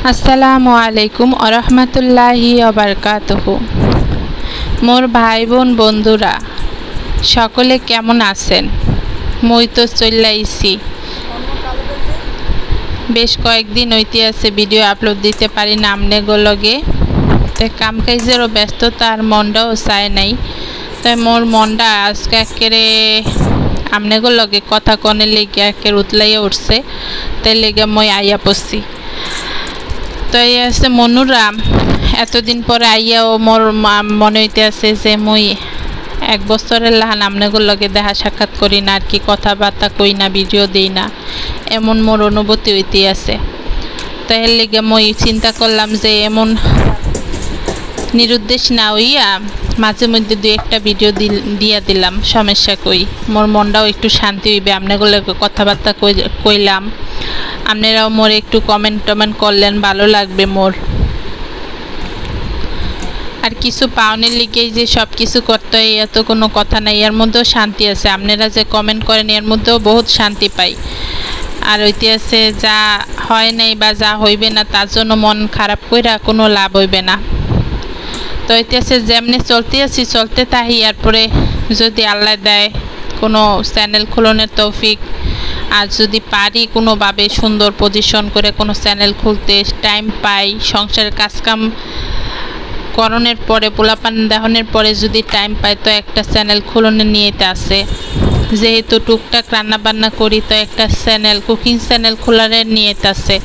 আসসালামু আলাইকুম আরহামাতুল্লাহি ওয়াবারাকাতুহু। মোর ভাই বোন বন্ধুরা সকলে কেমন আছেন? মই তো চলাইছি বেশ কয়েকদিন হইতে আছে ভিডিও আপলোড দিতে পারি না আমনে লগে। তো কাম কাজেরও ব্যস্ততা আর মনটাও চায় নাই। তাই মোর মনটা আজকে একেবারে আমনে লগে কথা কনে লেগে একের উতলাইয়া উঠছে, তাই লেগে মই আইয়া পড়ছি। তো এই আছে মনুরা এতদিন পরে আইয়াও মোর মনে হইতে আছে যে মই এক বছরের লাহান আমনেগুলো লগে দেখা সাক্ষাৎ করি না, আর কি কথাবার্তা কই না, ভিডিও দিই না, এমন মোর অনুভূতি হইতে আছে। তো এর লেগে মই চিন্তা করলাম যে এমন নিরুদ্দেশ না হইয়া মাঝে মধ্যে দুই একটা ভিডিও দিয়া দিলাম, সমস্যা কই, মোর মনটাও একটু শান্তি হইবে। আপনাগুলো কথাবার্তা কইলাম, আপনারাও মোর একটু কমেন্ট করলেন, ভালো লাগবে মোর। আর কিছু পাওনের লিগেই যে সব কিছু করতে হয় এত কোনো কথা নাই, এর মধ্যেও শান্তি আছে। আপনারা যে কমেন্ট করেন এর মধ্যেও বহুত শান্তি পাই। আর হইতে আছে যা হয় নাই বা যা হইবে না তার জন্য মন খারাপ কইরা কোনো লাভ হইবে না। তো হইতে আছে যেমনি চলতে আছি চলতে থাকি, এরপরে যদি আল্লাহ দেয় কোনো চ্যানেল খোলনের তৌফিক, আর যদি পারি কোনোভাবে সুন্দর পজিশন করে কোনো চ্যানেল খুলতে টাইম পাই, সংসারের কাজকাম করণের পরে পোলাপান দেহনের পরে যদি টাইম পাই তো একটা চ্যানেল খুলনের নিয়েতে আছে। যেহেতু টুকটাক রান্না বান্না করি তো একটা চ্যানেল কুকিং চ্যানেল খোলার নিয়েতে আছে।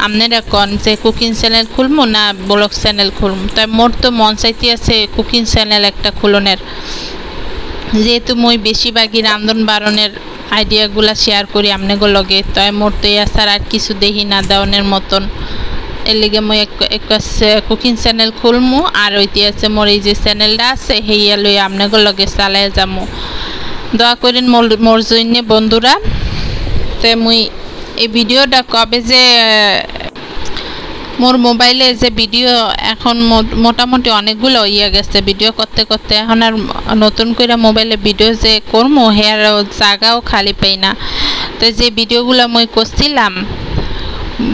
আপনারা কন যে কুকিং চ্যানেল খুলবো না ব্লগ চ্যানেল খুলবো? তাই মোর তো মন চাইতে আছে কুকিং চ্যানেল একটা খুলনের, যেহেতু মই বেশিরভাগই রান্ধন বাড়নের আইডিয়াগুলা শেয়ার করি আপনাদের লগে। তাই মোর তো আসার আর কিছু দেখি না দেওয়ানের মতন। এর লেগে মই এক কুকিং চ্যানেল খুলমু, আর হইতে আছে মোর এই যে চ্যানেলটা আছে হেইয়া লই আপনাদের লগে চালাই যামু। দোয়া করেন মোর জন্য বন্ধুরা। তো মুই এই ভিডিওটা কবে যে মোর মোবাইলে যে ভিডিও এখন মোটামুটি অনেকগুলো ইয়ে গেছে ভিডিও করতে করতে, এখন আর নতুন করে মোবাইলে ভিডিও যে করবো হেয়ার জায়গাও খালি পাই না। তো যে ভিডিওগুলো মই করছিলাম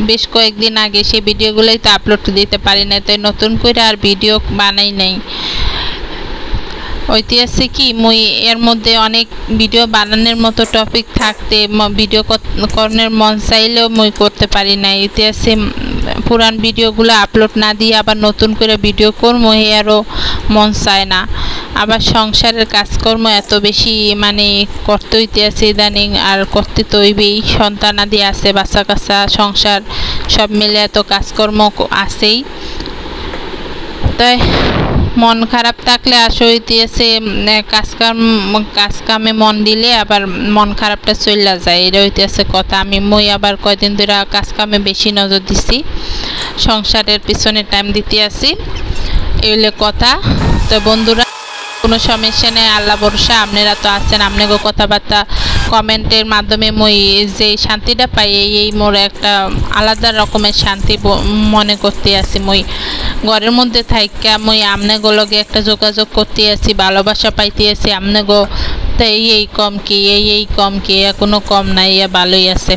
বেশ কয়েকদিন আগে সেই ভিডিওগুলোই তো আপলোড দিতে পারি না, তাই নতুন করে আর ভিডিও বানাই নাই। ঐতিহাসিক কি মই এর মধ্যে অনেক ভিডিও বানানোর মতো টপিক থাকতে ভিডিও করার মন চাইলেও মই করতে পারি না। ঐতিহাসিক পুরান ভিডিওগুলো আপলোড না দিয়ে আবার নতুন করে ভিডিও করবো আরও মন চায় না। আবার সংসারের কাজকর্ম এত বেশি মানে করতে হইতে আছে ইদানিং, আর করতে তো হইবেই, সন্তানাদি আছে, বাচ্চা কাচ্চা, সংসার সব মিলে এত কাজকর্ম আছেই। তাই মন খারাপ থাকলে আসলে আছে কাজকামে মন দিলে আবার মন খারাপটা চলে যায়, এটা হইতেছে কথা। মই আবার কয়দিন ধরে কাজকামে বেশি নজর দিছি, সংসারের পিছনে টাইম দিতে আছি, এগুলো কথা। তো বন্ধুরা কোনো সমস্যা নেই, আল্লাহ ভরসা, আপনারা তো আছেন, আপনাকে কথাবার্তা কমেন্টের মাধ্যমে মই যে শান্তিটা পাই এই মোর একটা আলাদা রকমের শান্তি মনে করতে আছি। মই ঘরের মধ্যে থাইকা মই আপনাকে লগে একটা যোগাযোগ করতে আছি, ভালোবাসা পাইতে আছি আপনাকে। তো এই কম কি এই কম কি কোনো কম নাই, ভালোই আছে।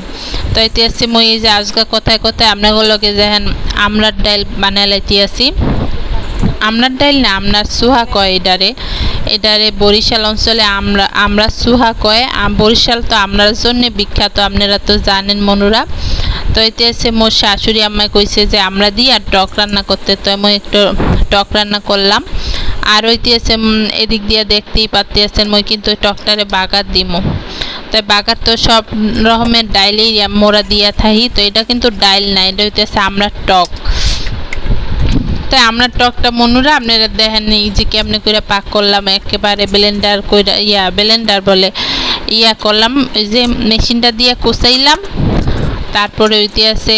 তো এতে আছি মই এই যে আজকে কথায় কথায় আপনাকে লগে দেখেন আমরার ডাইল বানাইতে আছি। আমরার ডাইল না, আমরার সুহা কয় এটারে বরিশাল অঞ্চলে আমরা সুহা কয়। বরিশাল তো আমরার জন্য বিখ্যাত, আপনারা তো জানেন মনুরা। তো এতে আছে মোর শাশুড়ি আমায় কইছে যে আমরা দিই আর টক রান্না করতে, তো আমি একটু টক রান্না করলাম। আর হইতে আছে এদিক দিয়ে দেখতেই পাচ্তে আছেন মই কিন্তু টকটারে বাগার দিমু। তাই বাগার তো সব রকমের ডাইলেই মোরা দিয়া থাকি, তো এটা কিন্তু ডাইল না, এটা হইতেছে আমরা টক। তাই আমরা টকটা মনুরা আপনারা দেখেন এই যে কেমনি করে পাক করলাম, একেবারে ব্লেন্ডার কইরা ব্লেন্ডার বলে করলাম, ওই যে মেশিনটা দিয়ে কষাইলাম। তারপরে ওইতে আছে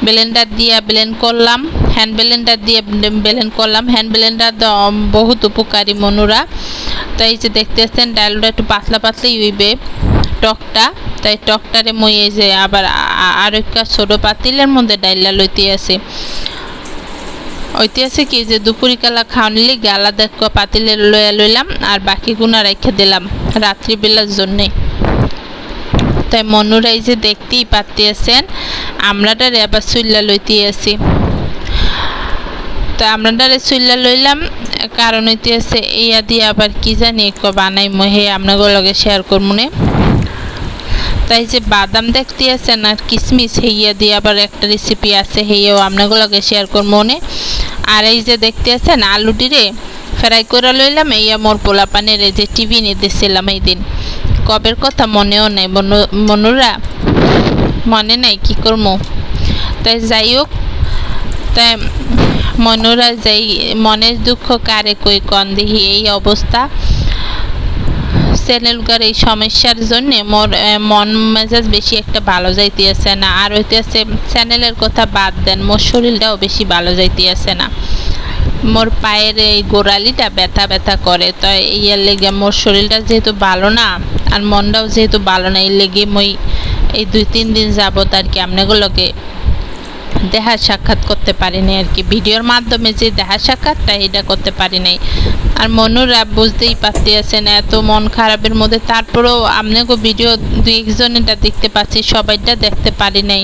ব্লেন্ডার দিয়ে ব্লেন্ড করলাম, হ্যান্ড ব্লেন্ডার দিয়ে ব্লেন্ড করলাম। হ্যান্ড ব্লেন্ডার বহুত উপকারী মনুরা। তো এই যে দেখতে আসছেন ডালটা একটু পাতলা পাতলাই হইবে টকটা। তাই টকটারে মই এই যে আবার আর একটা ছোটো পাতিলের মধ্যে ডাইলা লইতে আছে। ঐতিহাসিক কি যে দুপুরিকালা খাওয়ানি লিগে আলাদা পাতিলে লইলাম, আর বাকি গুণা রেখে দিলাম রাত্রিবেলার জন্যে। তাই মনুরা এই যে দেখতেই পাচ্ছেন আমরাটারে আবার চুল্লা লইতে আসি। তো আমরাটারে চুল্লা লইলাম কারণ হইতে আছে ইয়া দিয়ে আবার কি জানি একটু বানাই মহে আপনাদের লগে শেয়ার করবো না। তাই যে বাদাম দেখতে আছেন আর কিশমিশ হেইয়া দিয়ে আবার একটা রেসিপি আছে হেইয়াও আপনাদের লগে শেয়ার করবো না। আর এই যে দেখতে আছেন আলুটিরে ফ্রাই করে লইলাম এইয়া মোর পোলাপানের এই যে টিভি নিতেছিলাম এই দিন কবের কথা মনেও নাই মনুরা মনে নাই কি করবো। তাই যাই হোক তাই মনুরা যাই মনের দুঃখ কারে কই কন দেখি এই অবস্থা চ্যানেলকার এই সমস্যার জন্য মোর মন মেজাজ বেশি একটা ভালো যাইতে আছে না। আর হইতে আছে চ্যানেলের কথা বাদ দেন মোর শরীরটাও বেশি ভালো যাইতে আছে না। মোর পায়ের এই গোড়ালিটা ব্যথা ব্যথা করে তো ইয়ার লেগে মোর শরীরটা যেহেতু ভালো না আর মনটাও যেহেতু ভালো না এই লেগে মই এই 2-3 দিন যাবত আর কি আপনাগুলোকে দেখা সাক্ষাৎ করতে পারি নাই আর কি ভিডিওর মাধ্যমে যে দেখা সাক্ষাৎটা এটা করতে পারি নাই। আর মনুরা বুঝতেই পারতে আছেন এত মন খারাপের মধ্যে তারপরেও আপনাকে ভিডিও 2-1জনেরটা দেখতে পাচ্ছি সবাইটা দেখতে পারি নাই।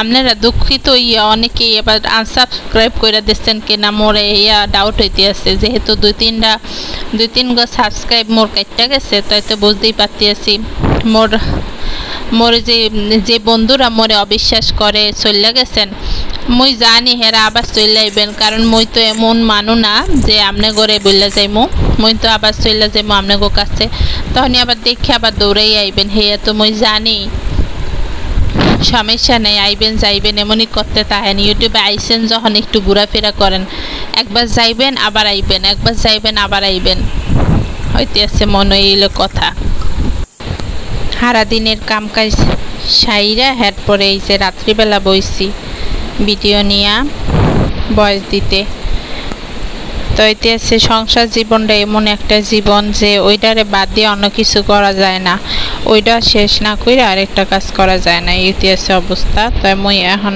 আপনারা দুঃখিত অনেকেই এবার আনসাবস্ক্রাইব করে দিচ্ছেন কিনা মোরে ইয়া ডাউট হইতে আছে যেহেতু 2-3 গো সাবস্ক্রাইব মোর কাটটা গেছে তাই তো বুঝতেই পারতে আছি মোর যে বন্ধুরা মোরে অবিশ্বাস করে চলে গেছেন মই জানি হেরা আবার চলে আইবেন কারণ মই তো এমন মানু না যে আমনে ঘরে বললে যাইমু মই তো আবার চলে যাইমু আপনাদের কাছে তখন আবার দেখে আবার দৌড়াই আইবেন হেয়া তো মই জানি সমস্যা নেই আইবেন যাইবেন এমনই করতে থাকেন ইউটিউবে আইসেন যখন একটু ঘোরাফেরা করেন একবার যাইবেন আবার আইবেন একবার যাইবেন আবার আইবেন হইতে আছে মনে এইল কথা। সারাদিনের কাম কাজ সাইরা এরপরে এই যে রাত্রিবেলা বইছি ভিডিও নিয়ে ভয়েস দিতে। তো এতে আছে সংসার জীবনটা এমন একটা জীবন যে ওইটারে বাদ দিয়ে অন্য কিছু করা যায় না ওইটা শেষ না করে আরেকটা কাজ করা যায় না এতে আছে অবস্থা। তাই মই এখন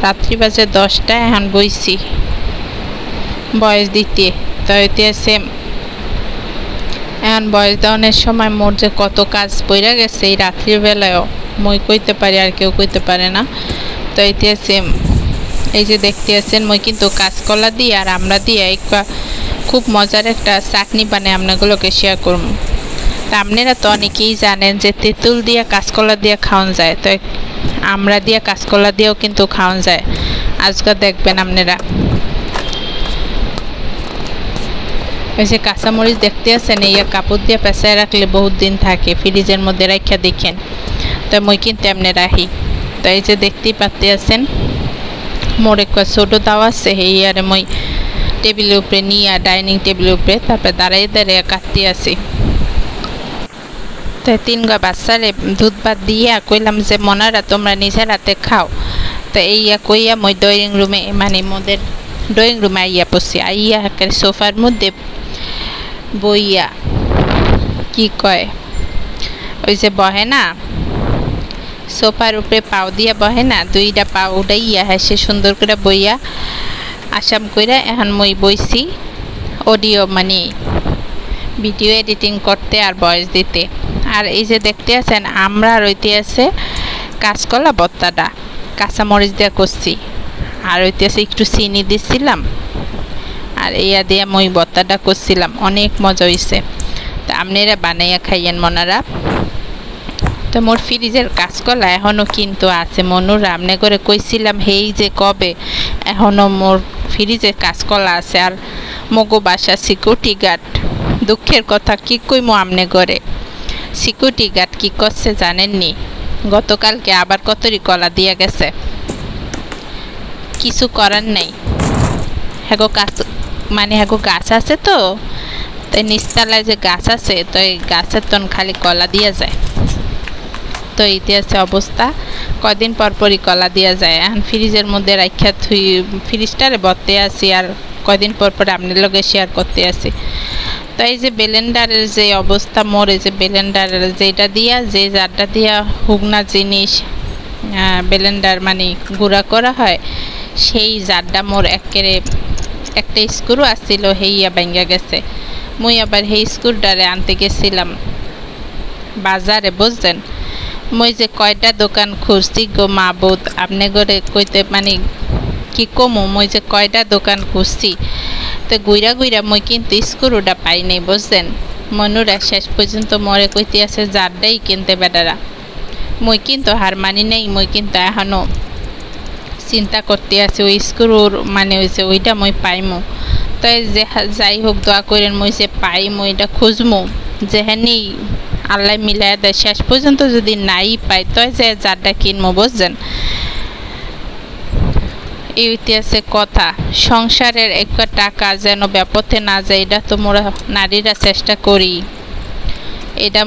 রাত্রি বাজে 10টা এখন বইছি ভয়েস দিতে। তো এতে আছে এখন ভয়েস দেওয়ানোর সময় মোর যে কত কাজ পড়ে গেছে এই রাত্রিবেলায়ও মই কইতে পারি আর কেউ কইতে পারে না। তো এতে আছে এই যে দেখতে আছেন মই কিন্তু কাঁচকলা দিয়ে আর আমরা দিয়ে খুব মজার একটা চাটনি বানাই আপনাগুলোকে শেয়ার করব। তা আপনারা তো অনেকেই জানেন যে তেঁতুল দিয়ে কাঁচকলা দিয়ে খাওয়ান যায় তো আমরা দিয়ে কাঁচকলা দিয়েও কিন্তু খাওয়ান যায় আজকাল দেখবেন আপনারা। ওই যে কাঁচামরিচ দেখতে আছেন এই কাপড় দিয়ে পেঁচায় রাখলে বহুত দিন থাকে ফ্রিজের মধ্যে রাখা দেখেন তো মই কিন্তু এমনি রাখি। তো এই যে দেখতেই পারতে আছেন মোর একটা ছোটো দাওয়া আছে এই আরে মই টেবিলের উপরে নিয়ে ডাইনিং টেবিলের উপরে তারপরে দাঁড়াই দাঁড়িয়ে কাটতে আসি। তো 3 গা বাচ্চারে দুধ ভাত দিয়ে কইলাম যে মনারা তোমরা নিজের হাতে খাও। তো এইয়া কইয়া মই ড্রয়িং রুমে মানে মোদের ড্রয়িং রুমে আইয়া পড়ছি আইয়া সোফার মধ্যে বইয়া কি কয় ওই যে বহে না সোফার উপরে পাও দিয়া বহে না 2টা পা উঠাইয়া হেসে সুন্দর করে বইয়া আসাম কইরা এখন মই বইছি অডিও মানে ভিডিও এডিটিং করতে আর ভয়েস দিতে। আর এই যে দেখতে আছেন আমরা রইতে আছে কাঁচকলা ভর্তাটা কাঁচামরিচ দিয়ে করছি আর রইতে আছে একটু চিনি দিছিলাম আর ইয়া দিয়ে মই ভর্তাটা করছিলাম অনেক মজা হয়েছে। তা আপনারা বানাইয়া খাইয়েন মনারা। তো মোর ফ্রিজের কাঁচকলা এখনও কিন্তু আছে মনুরা আমনে করে কইছিলাম হেই যে কবে এখনও মোর ফ্রিজে কাঁচকলা আছে। আর মগো বাসা সিকিউরিটি গার্ড দুঃখের কথা কি কইমো আমনে করে সিকিউরিটি গার্ড কি করছে জানেননি গতকালকে আবার কতরি কলা দিয়ে গেছে কিছু করার নাই হ্যাগো গাছ মানে হ্যাগো গাছ আছে তো তাই নিচতলায় যে গাছ আছে তো এই গাছের তন খালি কলা দিয়ে যায়। তো ইতিহাসে অবস্থা কদিন পরপরই কলা দিয়া যায় এখন ফ্রিজের মধ্যে রাখা থুই ফ্রিজটারে বলতে আসি আর কদিন পরপর আপনার লগে শেয়ার করতে আসি। তো এই যে ব্লেন্ডারের যে অবস্থা মোর এই যে ব্লেন্ডারের যেটা দিয়া যে জারটা দিয়া হুগনা জিনিস ব্লেন্ডার মানে গুঁড়া করা হয় সেই জারটা মোর একেবারে একটা স্ক্রু আসছিল হেইয়া ভাঙ্গা গেছে মুই আবার সেই স্ক্রুটারে আনতে গেছিলাম বাজারে বুঝলেন মই যে কয়টা দোকান খুঁজছি গো মাবুদ আপনি করে কইতে মানে কি কমু মই যে কয়টা দোকান খুঁজছি তো গুইরা গুইরা মই কিন্তু স্ক্রুটা পাই নাই বুঝছেন মনুরা শেষ পর্যন্ত মরে কইতে আছে জারটাই কিনতে বেটারা মই কিন্তু হার মানি নাই মই কিন্তু এখনো চিন্তা করতে আছে ওই স্ক্রুর মানে হইছে ওইটা মই পাইমু তাই যে যাই হোক দোয়া করেন মই যে পাই মই এটা খুঁজমু যেখানেই আল্লাহ মিলায় দেয় শেষ পর্যন্ত যদি নাই পাই তাই যে জারটা কিনবো বুঝছেন এই ইতিহাসে কথা সংসারের একটা টাকা যেন ব্যাপতে না যায় এটা তো মোরা নারীরা চেষ্টা করি এটা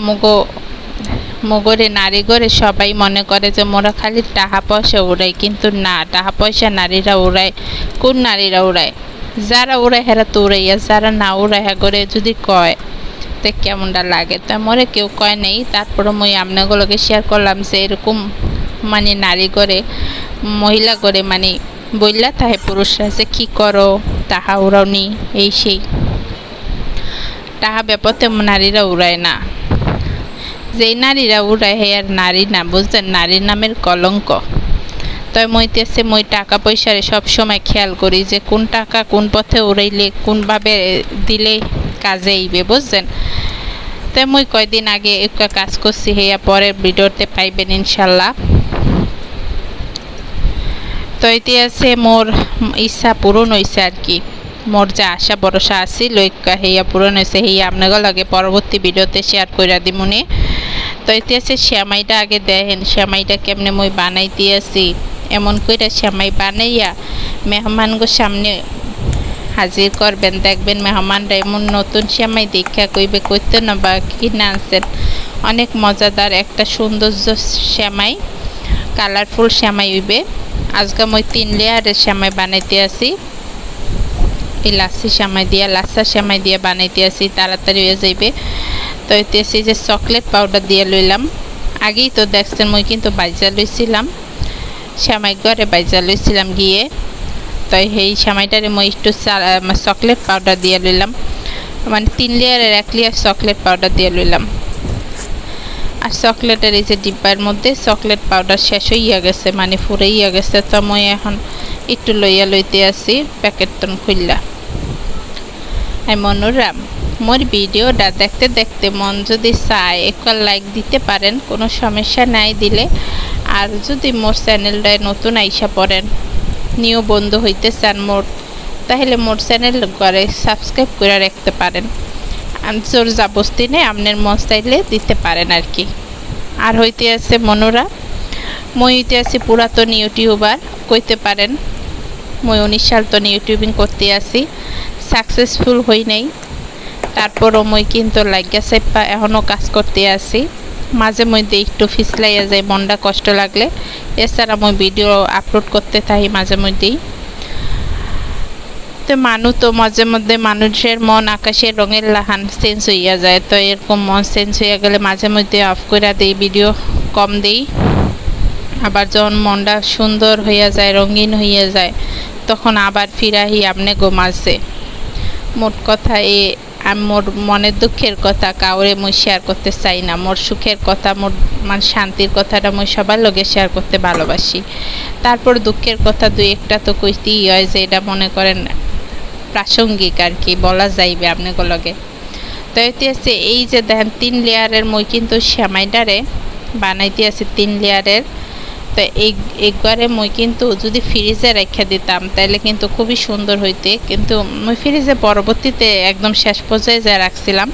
মগরে নারী গরে সবাই মনে করে যে মোরা খালি টাকা পয়সা উড়াই কিন্তু না টাকা পয়সা নারীরা উড়ায় কোন নারীরা উড়ায় যারা উড়ায় হেরা তো উড়াইয়া যারা না উড়ায় হ্যাঁ করে যদি কয় তো কেমনটা লাগে তা মোরে কেউ কয় নেই তারপরে মই আপনাগুলোকে শেয়ার করলাম যে এরকম মানে নারী করে মহিলা করে মানে বললা তাহে পুরুষরা যে কী করো তাহা উড়াওনি এই সেই টাহা ব্যাপারতে নারীরা উড়ায় না যেই নারীরা উড়ায় হে আর নারী না বুঝছেন নারীর নামের কলঙ্ক তাই মইতেছে মই টাকা পয়সারে সব সময় খেয়াল করি যে কোন টাকা কোন পথে উড়াইলে কোনভাবে দিলে কাজে আইবে বুঝছেন তাই মই কয়দিন আগে একটা কাজ করছি হেয়া পরের ভিডিওতে পাইবেন ইনশাল্লাহ তো এটি আছে মোর ইচ্ছা পূরণ হয়েছে আর কি মোর যে আশা ভরসা আছিল হেয়া পূরণ হয়েছে হেয়া আপনাদের লগে পরবর্তী ভিডিওতে শেয়ার করে দিমুনে তো এটি আছে শ্যামাইটা আগে দেখেন শ্যামাইটা কেমনে মই বানাইতে আছি এমন কইরা শ্যামাই বানাইয়া মেহমানগো সামনে হাজির করবেন দেখবেন মেহমানরা এমন নতুন শ্যামাই দেখা কইবে কইতে না বা কিনে আনছেন অনেক মজাদার একটা সৌন্দর্য শ্যামাই কালারফুল শ্যামাই হইবে আজকে মই 3 লেয়ারের শ্যামাই বানাইতে আছি এই লাচ্ছি শ্যামাই দিয়া লাচ্ছা শ্যামাই দিয়ে বানাইতে আছি তাড়াতাড়ি হয়ে যাইবে তো এতে যে চকলেট পাউডার দিয়ে লইলাম আগেই তো দেখছেন মই কিন্তু বাইজা লইছিলাম শ্যামাই ঘরে বাইজা লইছিলাম গিয়ে তো এই শ্যামাইটারে মই একটু চকলেট পাউডার দিয়ে লইলাম মানে 3 লেয়ারের 1 লেয়ার চকলেট পাউডার দিয়ে লইলাম আর চকলেটের এই যে ডিব্বার মধ্যে চকলেট পাউডার শেষ হইয়া গেছে মানে ফুরাইয়া গেছে তো মই এখন একটু লইতে আসি প্যাকেটটন খুললা এই মনোরাম মোর ভিডিওটা দেখতে দেখতে মন যদি চায় একটা লাইক দিতে পারেন কোনো সমস্যা নাই দিলে আর যদি মোর চ্যানেলটায় নতুন আইসা পড়েন নিউ বন্ধু হইতে চান মোর তাহলে মোর চ্যানেল করে সাবস্ক্রাইব করে রাখতে পারেন জোর জাবস্তি নেই আপনার মন চাইলে দিতে পারেন আর কি আর হইতে আছে মনোরা মই হইতে আছি পুরাতন ইউটিউবার কইতে পারেন মই 19 সাল তো ইউটিউবিং করতে আসি সাকসেসফুল হই নাই তারপরও মই কিন্তু লাগিয়া চাইপা এখনও কাজ করতে আসি মাঝে মধ্যে একটু ফিসলাইয়া যায় মনটা কষ্ট লাগলে এছাড়া মই ভিডিও আপলোড করতে থাকি মাঝে মধ্যেই তো তো মাঝে মধ্যে মানুষের মন আকাশের রঙের লাহান চেঞ্জ হইয়া যায় তো এরকম মন চেঞ্জ হইয়া গেলে মাঝে মধ্যে অফ করে দিই ভিডিও কম দিই আবার যখন মনটা সুন্দর হইয়া যায় রঙিন হইয়া যায় তখন আবার ফিরাহি আপনি গোমাছে মোট কথা মোর মনের দুঃখের কথা কাউরে মই শেয়ার করতে চাই না মোর সুখের কথা মোর মানে শান্তির কথাটা মই সবার লগে শেয়ার করতে ভালোবাসি তারপর দুঃখের কথা দুই একটা তো কইতেই হয় যে এটা মনে করেন প্রাসঙ্গিক আর কি বলা যাইবে আপনাদের লগে তো এতে আছে এই যে দেখেন 3 লেয়ারের মই কিন্তু শ্যামাইটারে বানাইতে আছে 3 লেয়ারের তো একবারে মই কিন্তু যদি ফ্রিজে রেখে দিতাম তাহলে কিন্তু খুবই সুন্দর হইতে কিন্তু মই ফ্রিজে পরবর্তীতে একদম শেষ পর্যায়ে যা রাখছিলাম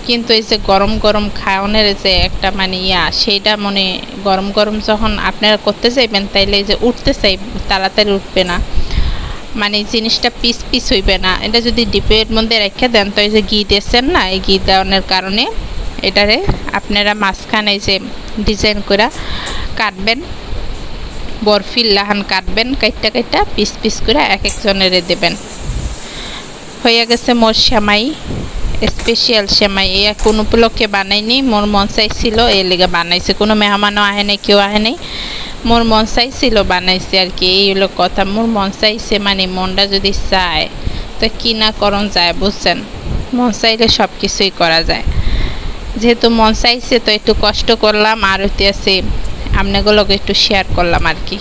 কিন্তু এই যে গরম গরম খাওয়ানোর যে একটা মানে সেইটা মনে গরম গরম যখন আপনারা করতে যাইবেন তাইলে এই যে উঠতে চাই তাড়াতাড়ি উঠবে না মানে জিনিসটা পিস পিস হইবে না এটা যদি ডিপের মধ্যে রেখে দেন তো এই যে ঘি দিয়েছেন না এই ঘি দেওয়ানোর কারণে এটারে আপনারা মাঝখানে যে ডিজাইন করে কাটবেন বরফির লাহান কাটবেন কাইটা কাইটা পিস পিস করে এক একজনের দেবেন হয়ে গেছে মোর শ্যামাই স্পেশাল শ্যামাই এই কোন উপলক্ষে বানাইনি মোর মন চাইছিল এই লেগে বানাইছে কোনো মেহমানও আহে নাই কেউ আহে নাই মোর মন চাইছিল বানাইছে আর কি এই হলো কথা মোর মন চাইছে মানে মনটা যদি চায় তো কি না করণ যায় বুঝছেন মন চাইলে সব কিছুই করা যায় যেহেতু মন চাইছে তো একটু কষ্ট করলাম আর হইতেছে আপনাগুলোকে একটু শেয়ার করলাম আর কি।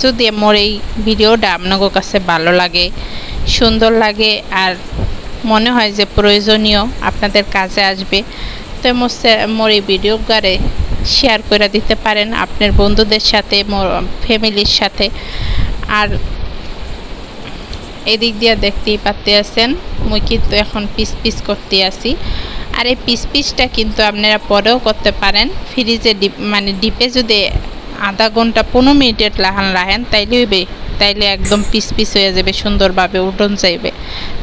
যদি মোর এই ভিডিওটা আপনাদের কাছে ভালো লাগে, সুন্দর লাগে আর মনে হয় যে প্রয়োজনীয়, আপনাদের কাজে আসবে, তো মোর এই ভিডিওগারে শেয়ার করে দিতে পারেন আপনার বন্ধুদের সাথে, মোর ফ্যামিলির সাথে। আর এদিক দিয়ে দেখতেই পাতে আছেন মুই কিন্তু এখন পিস পিস করতে আসি। আর এই পিসটা কিন্তু আপনারা পরেও করতে পারেন, ফ্রিজে মানে ডিপে যদি আধা ঘন্টা 15 মিনিটের লাহান রাখেন তাইলে একদম পিস পিস হয়ে যাবে, সুন্দরভাবে উঠন যাইবে।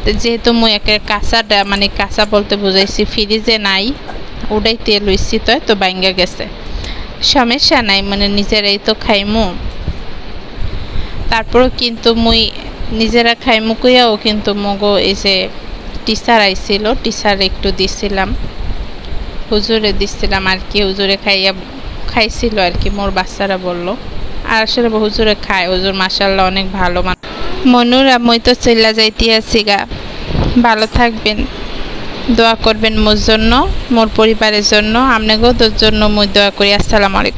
তো যেহেতু মুই একে কাঁচাটা মানে কাঁচা বলতে বুঝাইছি ফ্রিজে নাই, উড়াইতে লইছি তো ভাঙ্গা গেছে, সমস্যা নাই, মানে নিজেরাই তো খাইমু। তারপরেও কিন্তু মুই নিজেরা খাইমু কইয়াও কিন্তু মগো এই যে টিচার আইছিল, টিচার একটু দিছিলাম, হুজুরে দিছিলাম আর কি, হুজুরে খাইছিল আর কি, মোর বাচ্চারা বললো। আর আসলে হুজুরে খায়, হুজুর মাশাআল্লাহ অনেক ভালো মানুষ। মনুরা মই তো চইলা যাইতে আছি গা, ভালো থাকবেন, দোয়া করবেন মোর জন্য, মোর পরিবারের জন্য, আপনাদের জন্য মই দোয়া করি। আসসালামু আলাইকুম।